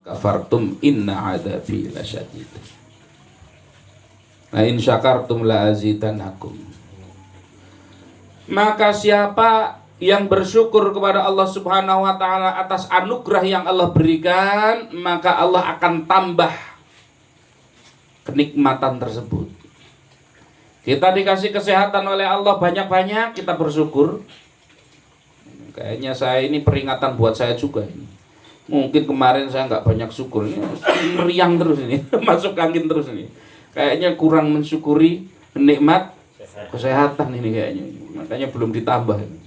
kafartum inna adzabi lasyadid. La in syakartum la azidannakum. Maka siapa yang bersyukur kepada Allah Subhanahu wa taala atas anugerah yang Allah berikan, maka Allah akan tambah kenikmatan tersebut. Kita dikasih kesehatan oleh Allah banyak-banyak, kita bersyukur. Kayaknya saya ini peringatan buat saya juga ini. Mungkin kemarin saya nggak banyak syukur, ini meriang terus ini, masuk angin terus ini. Kayaknya kurang mensyukuri nikmat kesehatan ini kayaknya. Makanya belum ditambah ini.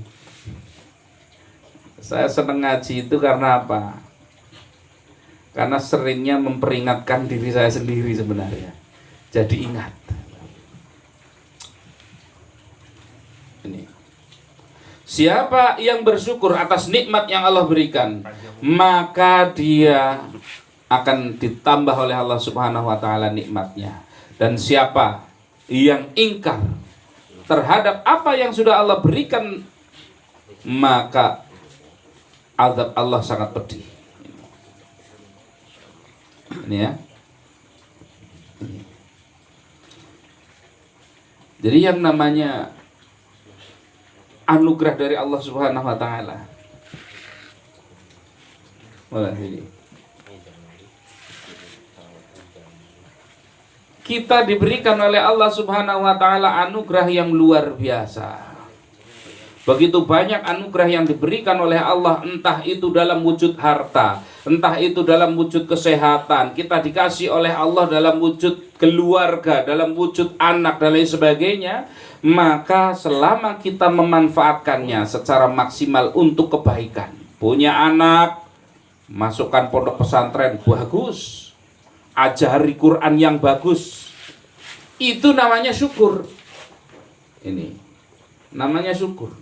Saya senang ngaji itu karena apa? Karena seringnya memperingatkan diri saya sendiri sebenarnya. Jadi ingat. Ini. Siapa yang bersyukur atas nikmat yang Allah berikan, maka dia akan ditambah oleh Allah Subhanahu wa taala nikmatnya. Dan siapa yang ingkar terhadap apa yang sudah Allah berikan, maka azab Allah sangat pedih. Ini ya. Jadi yang namanya anugerah dari Allah Subhanahu wa taala. Kita diberikan oleh Allah Subhanahu wa taala anugerah yang luar biasa. Begitu banyak anugerah yang diberikan oleh Allah, entah itu dalam wujud harta, entah itu dalam wujud kesehatan, kita dikasih oleh Allah dalam wujud keluarga, dalam wujud anak dan lain sebagainya. Maka selama kita memanfaatkannya secara maksimal untuk kebaikan, punya anak, masukkan pondok pesantren, bagus, ajari Quran yang bagus, itu namanya syukur. Ini namanya syukur.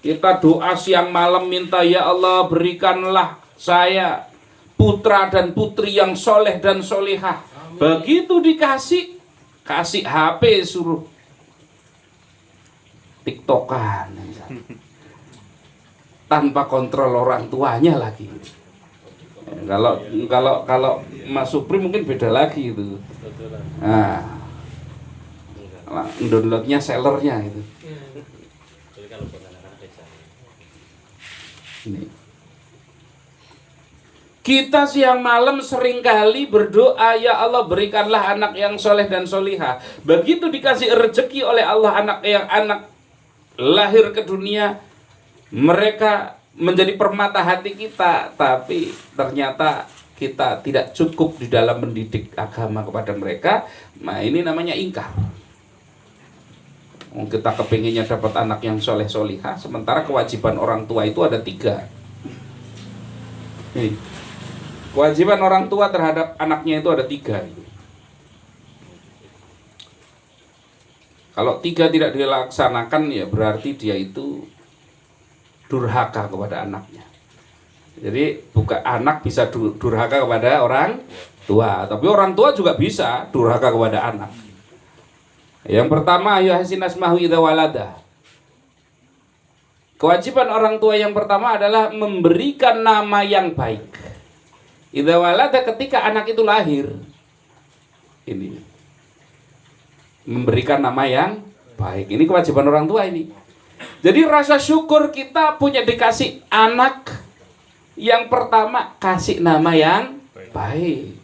Kita doa siang malam minta, ya Allah berikanlah saya putra dan putri yang soleh dan solihah. Begitu dikasih, kasih HP suruh TikTokan tanpa kontrol orang tuanya lagi. Kalau Mas Supri mungkin beda lagi itu. Nah, downloadnya sellernya itu. Ini. Kita siang malam seringkali berdoa, ya Allah berikanlah anak yang soleh dan solihah. Begitu dikasih rezeki oleh Allah anak lahir ke dunia, mereka menjadi permata hati kita, tapi ternyata kita tidak cukup di dalam mendidik agama kepada mereka. Nah ini namanya ingkar. Kita kepinginnya dapat anak yang soleh solihah, sementara kewajiban orang tua itu ada 3. Nih, kewajiban orang tua terhadap anaknya itu ada 3. Kalau 3 tidak dilaksanakan, ya berarti dia itu durhaka kepada anaknya. Jadi bukan anak bisa durhaka kepada orang tua, tapi orang tua juga bisa durhaka kepada anak. Yang pertama, yuhsin asmahu idza walada. Kewajiban orang tua yang pertama adalah memberikan nama yang baik. Idza walada, ketika anak itu lahir. Ini memberikan nama yang baik. Ini kewajiban orang tua ini. Jadi rasa syukur kita punya dikasih anak, yang pertama kasih nama yang baik.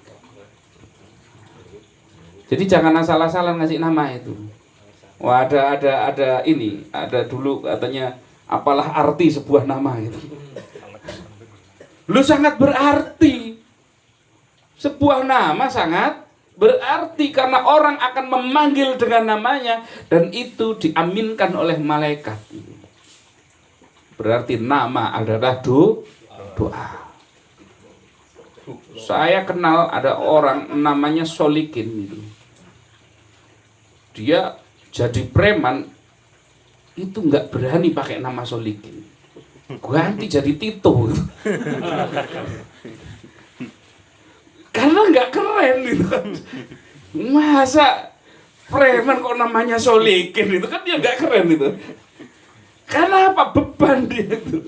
Jadi jangan asal-asalan ngasih nama itu. Wah, ada dulu katanya apalah arti sebuah nama itu. Lu sangat berarti. Sebuah nama sangat berarti karena orang akan memanggil dengan namanya dan itu diaminkan oleh malaikat. Berarti nama adalah doa. Saya kenal ada orang namanya Solikin itu. Dia jadi preman itu nggak berani pakai nama Solikin, ganti jadi Tito karena nggak keren gitu kan. Masa preman kok namanya Solikin itu kan dia nggak keren itu. Karena apa? Beban dia itu.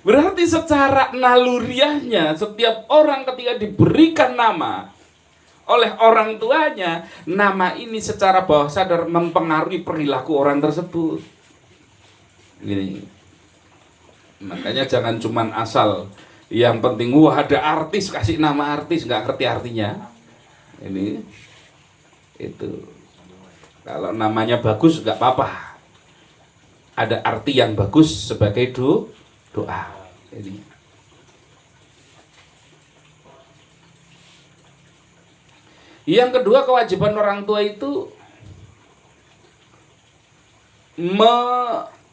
Berarti secara naluriahnya setiap orang ketika diberikan nama oleh orang tuanya, nama ini secara bawah sadar mempengaruhi perilaku orang tersebut. Gini. Makanya jangan cuman asal yang penting wah ada artis kasih nama artis, nggak ngerti artinya. Ini itu. Kalau namanya bagus nggak apa-apa. Ada arti yang bagus sebagai doa. Ini. Yang kedua, kewajiban orang tua itu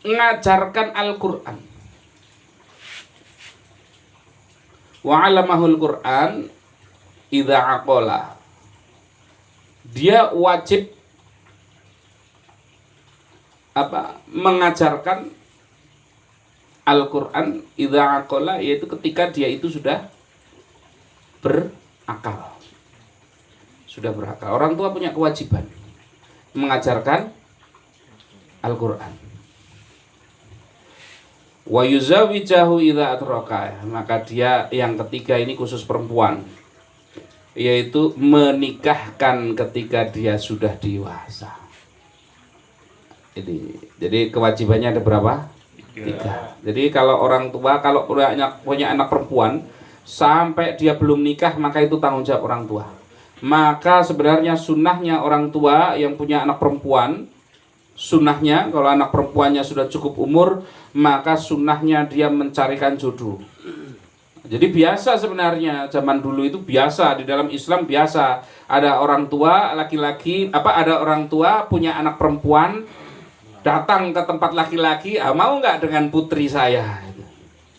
mengajarkan Al-Quran. Wa 'allamahul Quran idza aqala. Dia wajib mengajarkan Al-Quran idza aqala, yaitu ketika dia itu sudah berakal. Sudah berakal. Orang tua punya kewajiban mengajarkan Al-Quran. Wa yuzawijahu idza atraka. Maka dia yang ketiga ini khusus perempuan, yaitu menikahkan ketika dia sudah dewasa. Jadi kewajibannya ada berapa? 3. Jadi kalau orang tua kalau punya anak perempuan sampai dia belum nikah, maka itu tanggung jawab orang tua. Maka sebenarnya sunnahnya orang tua yang punya anak perempuan, sunnahnya kalau anak perempuannya sudah cukup umur, maka sunnahnya dia mencarikan jodoh. Jadi biasa sebenarnya zaman dulu itu biasa, di dalam Islam biasa ada orang tua laki-laki ada orang tua punya anak perempuan datang ke tempat laki-laki, mau nggak dengan putri saya?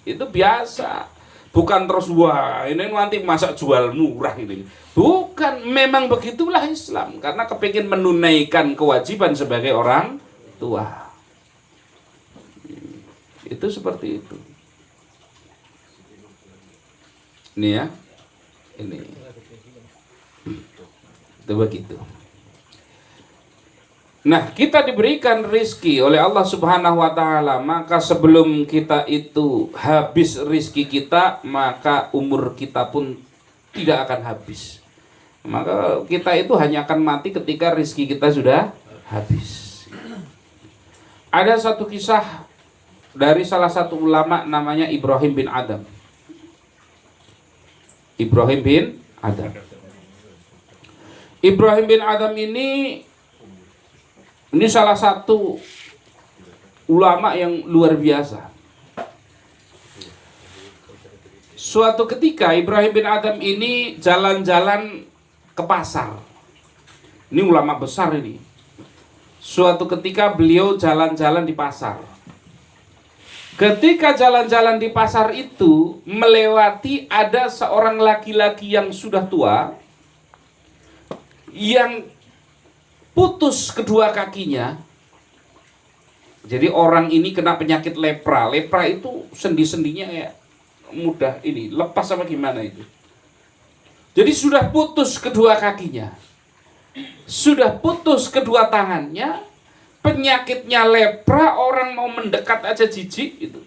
Itu biasa. Bukan terus wah ini nanti masa jual murah ini. Bukan, memang begitulah Islam karena kepingin menunaikan kewajiban sebagai orang tua. Itu seperti itu. Ini ya. Ini. Itu begitu. Nah, kita diberikan rizki oleh Allah Subhanahu wa ta'ala, maka sebelum kita itu habis rizki kita, maka umur kita pun tidak akan habis. Maka kita itu hanya akan mati ketika rizki kita sudah habis. Ada satu kisah dari salah satu ulama namanya Ibrahim bin Adam. Ibrahim bin Adam. Ibrahim bin Adam ini salah satu ulama yang luar biasa. Suatu ketika Ibrahim bin Adam ini jalan-jalan ke pasar. Ini ulama besar ini. Suatu ketika beliau jalan-jalan di pasar. Ketika jalan-jalan di pasar itu melewati ada seorang laki-laki yang sudah tua yang putus kedua kakinya. Jadi orang ini kena penyakit lepra. Lepra itu sendi-sendinya ya mudah ini lepas sama gimana itu. Jadi sudah putus kedua kakinya, sudah putus kedua tangannya, penyakitnya lepra, orang mau mendekat aja jijik itu.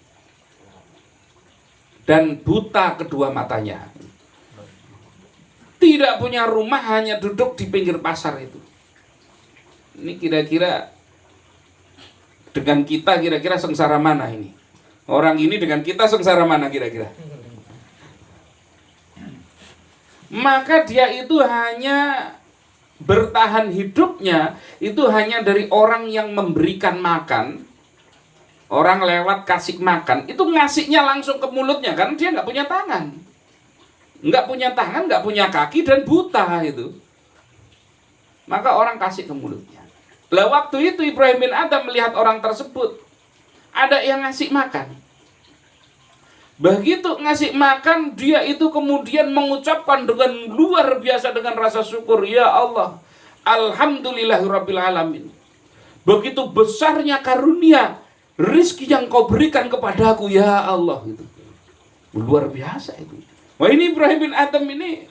Dan buta kedua matanya. Tidak punya rumah, hanya duduk di pinggir pasar itu. Ini kira-kira dengan kita kira-kira sengsara mana ini? Orang ini dengan kita sengsara mana kira-kira? Maka dia itu hanya bertahan hidupnya itu hanya dari orang yang memberikan makan. Orang lewat kasih makan, itu ngasihnya langsung ke mulutnya karena dia nggak punya tangan. Nggak punya tangan, nggak punya kaki dan buta itu. Maka orang kasih ke mulutnya. Lah waktu itu Ibrahim bin Adam melihat orang tersebut, ada yang ngasih makan. Begitu ngasih makan, dia itu kemudian mengucapkan dengan luar biasa dengan rasa syukur, ya Allah, alhamdulillahirabbil alamin. Begitu besarnya karunia rizki yang kau berikan kepadaku, ya Allah, itu luar biasa itu. Wah, ini Ibrahim bin Adam ini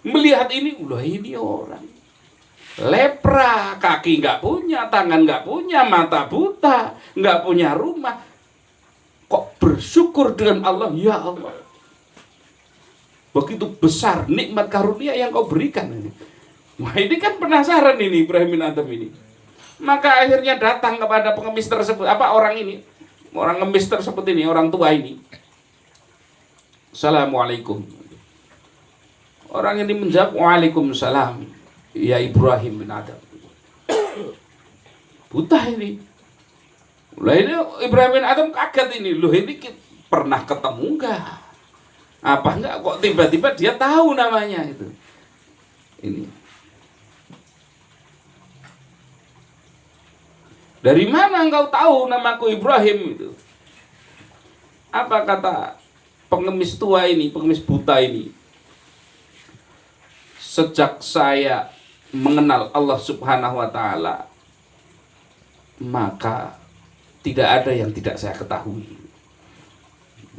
melihat ini, ulah ini orang lepra, kaki nggak punya, tangan nggak punya, mata buta, nggak punya rumah, kok bersyukur dengan Allah, ya Allah, begitu besar nikmat karunia yang kau berikan ini. Wah, ini kan penasaran ini Ibrahim bin Adham ini. Maka akhirnya datang kepada pengemis tersebut, orang ngemis tersebut ini, orang tua ini. Assalamualaikum. Orang ini menjawab, waalaikumsalam, ya Ibrahim bin Adham. Buta ini. Lah ini Ibrahim bin Adham kaget ini. Loh, ini pernah ketemu enggak? Apa enggak kok tiba-tiba dia tahu namanya itu. Ini. Dari mana engkau tahu namaku Ibrahim itu? Apa kata pengemis tua ini, pengemis buta ini? Sejak saya mengenal Allah Subhanahu wa taala, maka tidak ada yang tidak saya ketahui.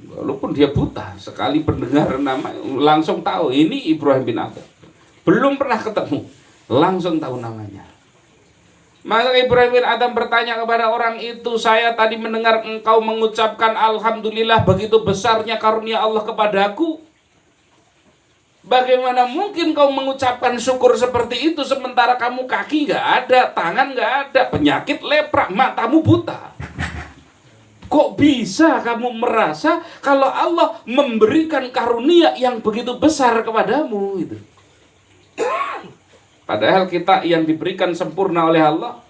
Walaupun dia buta, sekali mendengar nama langsung tahu ini Ibrahim bin Adham. Belum pernah ketemu, langsung tahu namanya. Maka Ibrahim bin Adham bertanya kepada orang itu, saya tadi mendengar engkau mengucapkan alhamdulillah, begitu besarnya karunia Allah kepadaku. Bagaimana mungkin kau mengucapkan syukur seperti itu sementara kamu kaki nggak ada, tangan nggak ada, penyakit lepra, matamu buta? Kok bisa kamu merasa kalau Allah memberikan karunia yang begitu besar kepadamu itu? Padahal kita yang diberikan sempurna oleh Allah,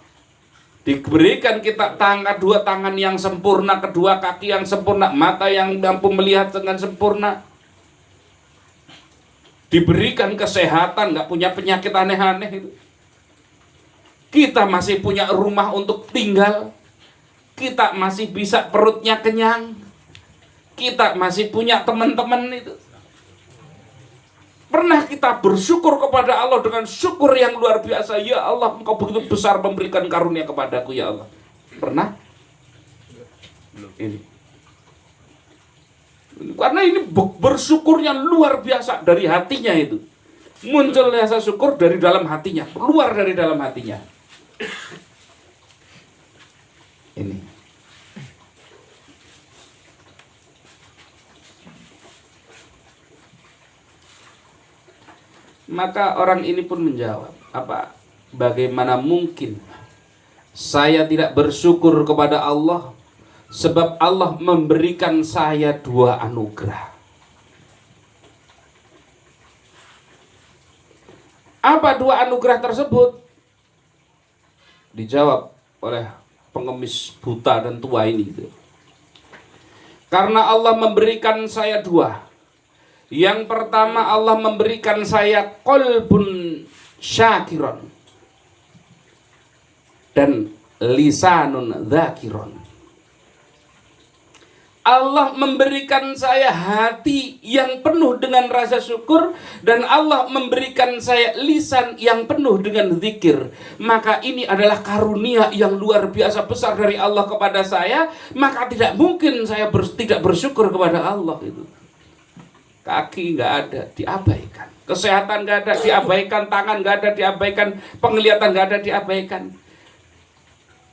diberikan kita dua tangan yang sempurna, kedua kaki yang sempurna, mata yang mampu melihat dengan sempurna, diberikan kesehatan, nggak punya penyakit aneh-aneh itu. Kita masih punya rumah untuk tinggal, kita masih bisa perutnya kenyang, kita masih punya teman-teman itu. Pernah kita bersyukur kepada Allah dengan syukur yang luar biasa, ya Allah, engkau begitu besar memberikan karunia kepadaku, ya Allah. Pernah? Ini. Karena ini bersyukurnya luar biasa dari hatinya itu. Muncul rasa syukur dari dalam hatinya, keluar dari dalam hatinya. Ini. Maka orang ini pun menjawab, bagaimana mungkin saya tidak bersyukur kepada Allah, sebab Allah memberikan saya dua anugerah. Apa dua anugerah tersebut? Dijawab oleh pengemis buta dan tua ini. Karena Allah memberikan saya dua. Yang pertama, Allah memberikan saya qalbun syakiron dan lisanun dzakiron. Allah memberikan saya hati yang penuh dengan rasa syukur, dan Allah memberikan saya lisan yang penuh dengan zikir. Maka ini adalah karunia yang luar biasa besar dari Allah kepada saya. Maka tidak mungkin saya tidak bersyukur kepada Allah itu. Kaki nggak ada, diabaikan. Kesehatan nggak ada, diabaikan. Tangan nggak ada, diabaikan. Penglihatan nggak ada, diabaikan.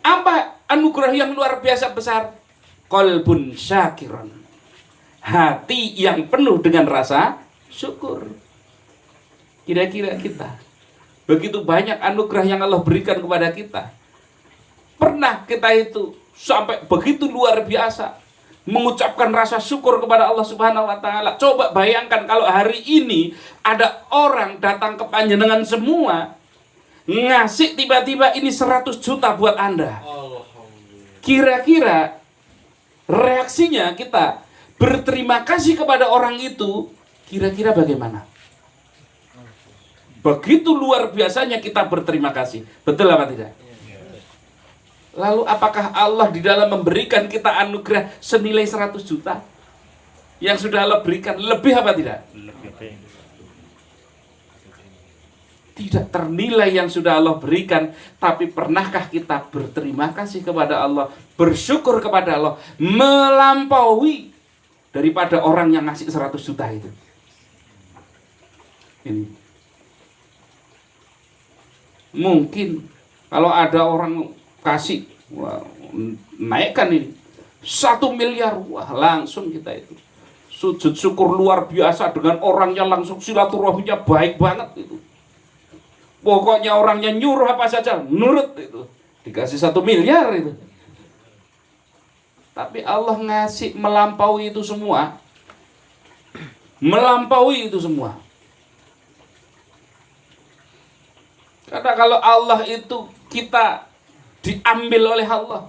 Apa anugerah yang luar biasa besar? Qalbun syakiron, hati yang penuh dengan rasa syukur. Kira-kira kita, begitu banyak anugerah yang Allah berikan kepada kita, pernah kita itu sampai begitu luar biasa mengucapkan rasa syukur kepada Allah Subhanahu wa taala? Coba bayangkan kalau hari ini ada orang datang ke panjenengan semua ngasih tiba-tiba ini 100 juta buat Anda. Kira-kira reaksinya kita berterima kasih kepada orang itu kira-kira bagaimana? Begitu luar biasanya kita berterima kasih. Betul apa tidak? Lalu apakah Allah di dalam memberikan kita anugerah senilai 100 juta yang sudah Allah berikan, lebih apa tidak? Tidak ternilai yang sudah Allah berikan. Tapi pernahkah kita berterima kasih kepada Allah, bersyukur kepada Allah, melampaui daripada orang yang ngasih 100 juta itu? Ini mungkin kalau ada orang kasih, naikkan ini 1 miliar, wah langsung kita itu sujud syukur luar biasa, dengan orangnya langsung silaturahminya baik banget itu. Pokoknya orangnya nyuruh apa saja nurut itu, dikasih 1 miliar itu. Tapi Allah ngasih melampaui itu semua, melampaui itu semua. Karena kalau Allah itu kita diambil oleh Allah,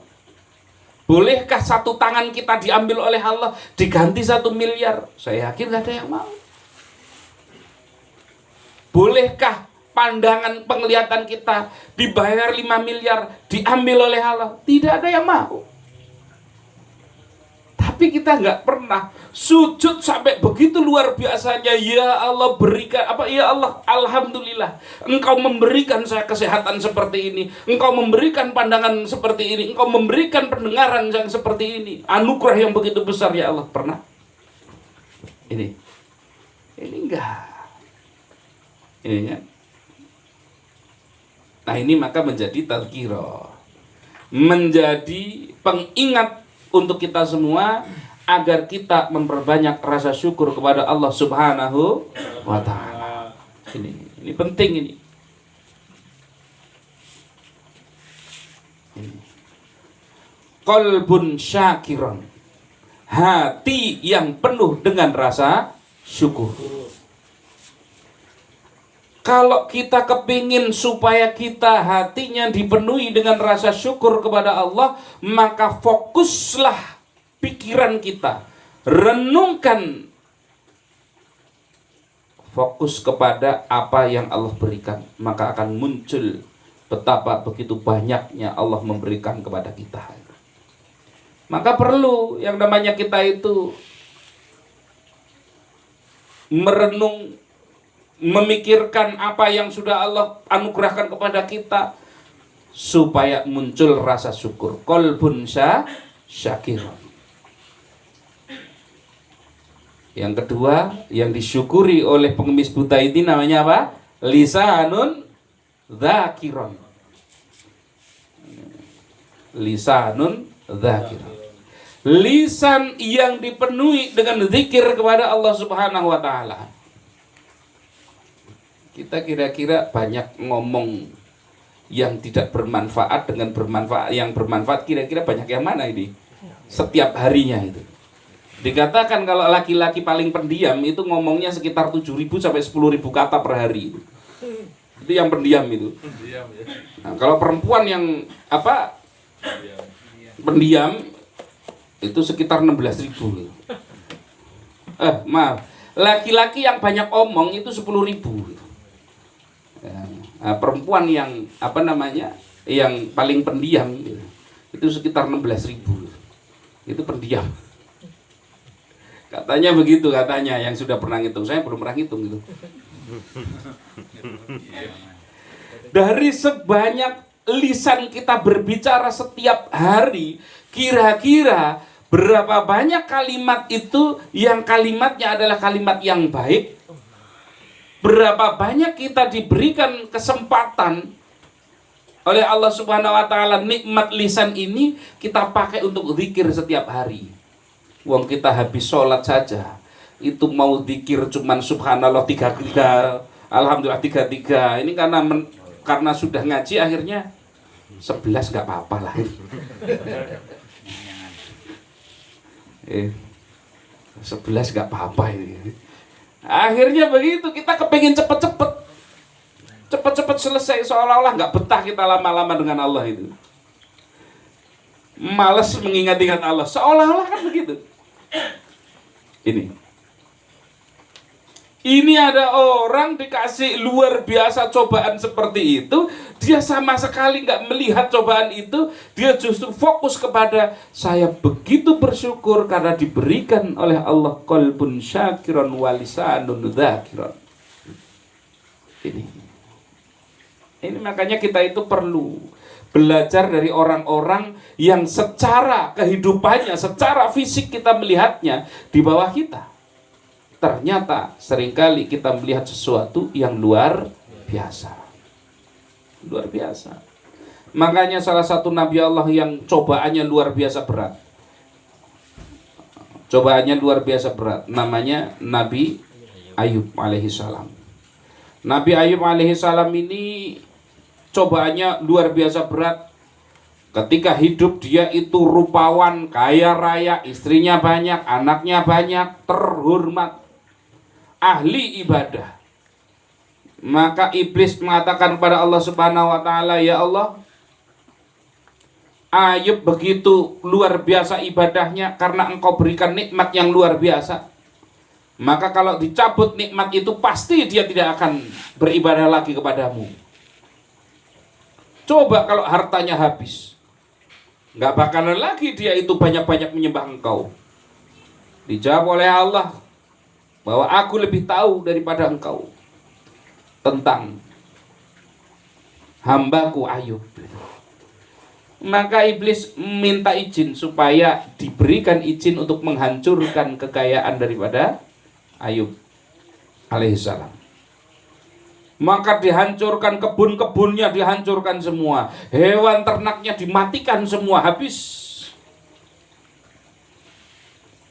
bolehkah 1 tangan kita diambil oleh Allah diganti 1 miliar? Saya yakin gak ada yang mau. Bolehkah pandangan penglihatan kita dibayar 5 miliar diambil oleh Allah? Tidak ada yang mau. Tapi kita nggak pernah sujud sampai begitu luar biasanya. Ya Allah berikan apa? Ya Allah, alhamdulillah, Engkau memberikan saya kesehatan seperti ini, Engkau memberikan pandangan seperti ini, Engkau memberikan pendengaran yang seperti ini. Anugerah yang begitu besar ya Allah. Pernah? Ini enggak. Ini ya. Nah ini maka menjadi tadzkirah, menjadi pengingat untuk kita semua agar kita memperbanyak rasa syukur kepada Allah Subhanahu wa taala. Ini penting ini. Qalbun syakiron, hati yang penuh dengan rasa syukur. Kalau kita kepingin supaya kita hatinya dipenuhi dengan rasa syukur kepada Allah, maka fokuslah pikiran kita, renungkan, fokus kepada apa yang Allah berikan, maka akan muncul betapa begitu banyaknya Allah memberikan kepada kita. Maka perlu yang namanya kita itu merenung, memikirkan apa yang sudah Allah anugerahkan kepada kita supaya muncul rasa syukur. Qalbun syakir. Yang kedua, yang disyukuri oleh pengemis buta ini namanya apa? Lisanun dzakiron. Lisanun dzakiron. Lisan yang dipenuhi dengan zikir kepada Allah Subhanahu wa taala. Kita kira-kira banyak ngomong yang tidak bermanfaat dengan bermanfaat, yang bermanfaat kira-kira banyak yang mana ini? Setiap harinya itu. Dikatakan kalau laki-laki paling pendiam itu ngomongnya sekitar 7.000 sampai 10.000 kata per hari itu. Itu yang pendiam itu. Nah, kalau perempuan yang apa? Pendiam itu sekitar 16.000 gitu. Maaf. Laki-laki yang banyak omong itu 10.000 gitu. Nah, perempuan yang apa namanya yang paling pendiam itu sekitar 16.000 itu pendiam, katanya begitu, katanya yang sudah pernah ngitung. Saya belum pernah ngitung gitu. Dari sebanyak lisan kita berbicara setiap hari, kira-kira berapa banyak kalimat itu yang kalimatnya adalah kalimat yang baik? Berapa banyak kita diberikan kesempatan oleh Allah Subhanahu wa taala, nikmat lisan ini kita pakai untuk zikir setiap hari. Wong kita habis sholat saja itu mau zikir cuman subhanallah 3 alhamdulillah 3. Ini karena sudah ngaji akhirnya 11 nggak apa-apa lah. 11 nggak apa-apa ini. Akhirnya begitu, kita kepingin cepet-cepet selesai, seolah-olah nggak betah kita lama-lama dengan Allah itu. Malas mengingat-ingat Allah, seolah-olah kan begitu. Ini ada orang dikasih luar biasa cobaan seperti itu, dia sama sekali nggak melihat cobaan itu, dia justru fokus kepada saya begitu bersyukur karena diberikan oleh Allah qalbun syakiron wa lisanun dzakiron. Ini makanya kita itu perlu belajar dari orang-orang yang secara kehidupannya, secara fisik kita melihatnya di bawah kita. Ternyata seringkali kita melihat sesuatu yang luar biasa. Luar biasa. Makanya salah satu Nabi Allah yang cobaannya luar biasa berat, Cobaannya luar biasa berat. Namanya Nabi Ayub alaihissalam. Nabi Ayub alaihissalam ini cobaannya luar biasa berat. Ketika hidup dia itu rupawan, kaya raya, istrinya banyak, anaknya banyak, terhormat, ahli ibadah. Maka iblis mengatakan kepada Allah Subhanahu wa taala, "Ya Allah, Ayub begitu luar biasa ibadahnya karena engkau berikan nikmat yang luar biasa. Maka kalau dicabut nikmat itu pasti dia tidak akan beribadah lagi kepadamu. Coba kalau hartanya habis, nggak bakalan lagi dia itu banyak-banyak menyembah engkau." Dijawab oleh Allah bahwa aku lebih tahu daripada engkau tentang hambaku Ayub. Maka iblis minta izin supaya diberikan izin untuk menghancurkan kekayaan daripada Ayub alaihissalam. Maka dihancurkan kebun-kebunnya, dihancurkan semua, hewan ternaknya dimatikan semua, habis.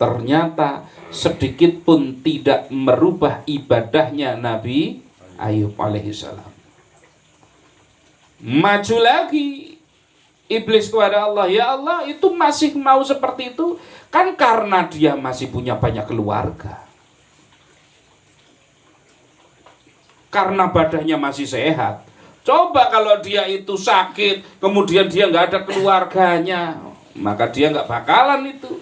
Ternyata sedikit pun tidak merubah ibadahnya Nabi Ayub alaihissalam. Maju lagi iblis kepada Allah, "Ya Allah, itu masih mau seperti itu kan karena dia masih punya banyak keluarga, karena badannya masih sehat. Coba kalau dia itu sakit, kemudian dia nggak ada keluarganya, maka dia nggak bakalan itu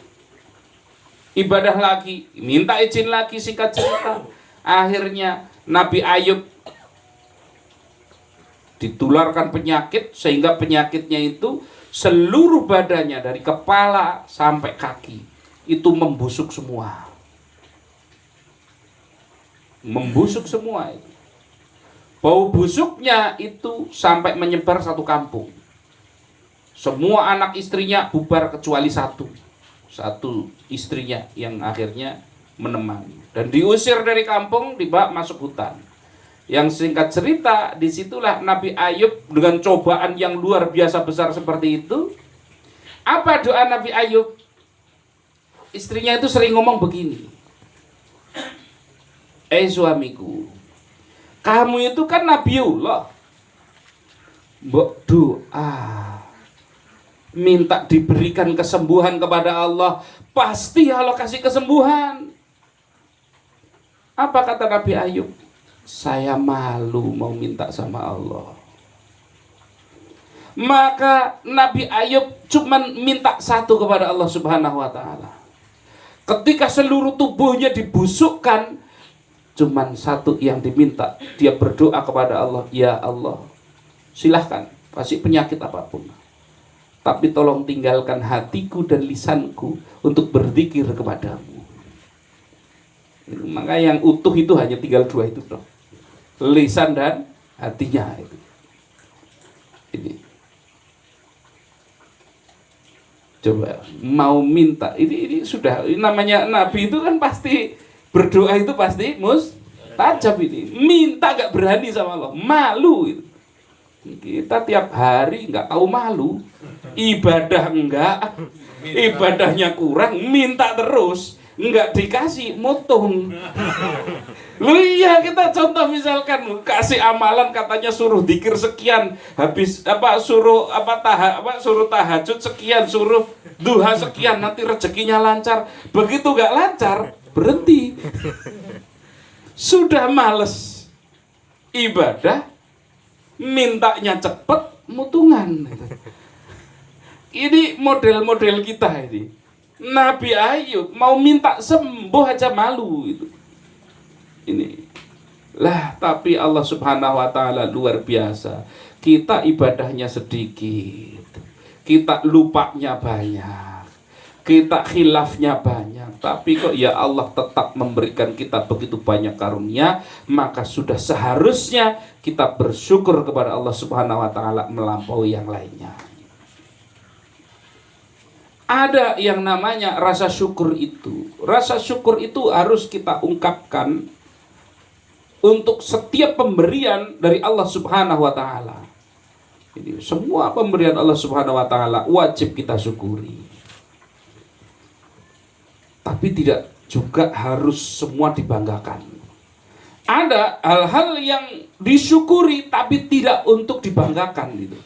ibadah lagi." Minta izin lagi, singkat cerita. Akhirnya Nabi Ayub ditularkan penyakit, sehingga penyakitnya itu seluruh badannya dari kepala sampai kaki itu membusuk semua. Membusuk semua itu. Bau busuknya itu sampai menyebar satu kampung. Semua anak istrinya bubar kecuali satu istrinya yang akhirnya menemani, dan diusir dari kampung, dibawa masuk hutan. Yang singkat cerita, disitulah Nabi Ayub dengan cobaan yang luar biasa besar seperti itu. Apa doa Nabi Ayub? Istrinya itu sering ngomong begini, suamiku, kamu itu kan Nabiullah, mbok doa minta diberikan kesembuhan kepada Allah, pasti Allah kasih kesembuhan. Apa kata Nabi Ayub? Saya malu mau minta sama Allah. Maka Nabi Ayub cuma minta satu kepada Allah Subhanahu wa taala. Ketika seluruh tubuhnya dibusukkan, cuma satu yang diminta. Dia berdoa kepada Allah, "Ya Allah, silahkan kasih penyakit apapun, tapi tolong tinggalkan hatiku dan lisanku untuk berzikir kepadamu." Maka yang utuh itu hanya tinggal dua itu dong, lisan dan hatinya itu. Ini coba mau minta, ini sudah, ini namanya Nabi itu kan pasti berdoa itu pasti mustajab. Ini minta gak berani sama Allah, malu itu. Kita tiap hari nggak tahu malu, ibadah enggak, ibadahnya kurang, minta terus, nggak dikasih, mutung. Lu iya, kita contoh misalkan kasih amalan, katanya suruh dzikir sekian, habis suruh tahajud sekian, suruh duha sekian, nanti rezekinya lancar. Begitu nggak lancar, berhenti. Sudah males ibadah, mintanya cepet, mutungan. Ini model-model kita ini. Nabi Ayub mau minta sembuh aja malu itu. Ini lah, tapi Allah Subhanahu wa taala luar biasa. Kita ibadahnya sedikit, kita lupanya banyak, kita khilafnya banyak, tapi kok ya Allah tetap memberikan kita begitu banyak karunia. Maka sudah seharusnya kita bersyukur kepada Allah Subhanahu wa taala melampaui yang lainnya. Ada yang namanya rasa syukur itu. Rasa syukur itu harus kita ungkapkan untuk setiap pemberian dari Allah Subhanahu wa taala. Ini semua pemberian Allah Subhanahu wa taala wajib kita syukuri. tapi tidak juga harus semua dibanggakan. Ada hal-hal yang disyukuri tapi tidak untuk dibanggakan gitu.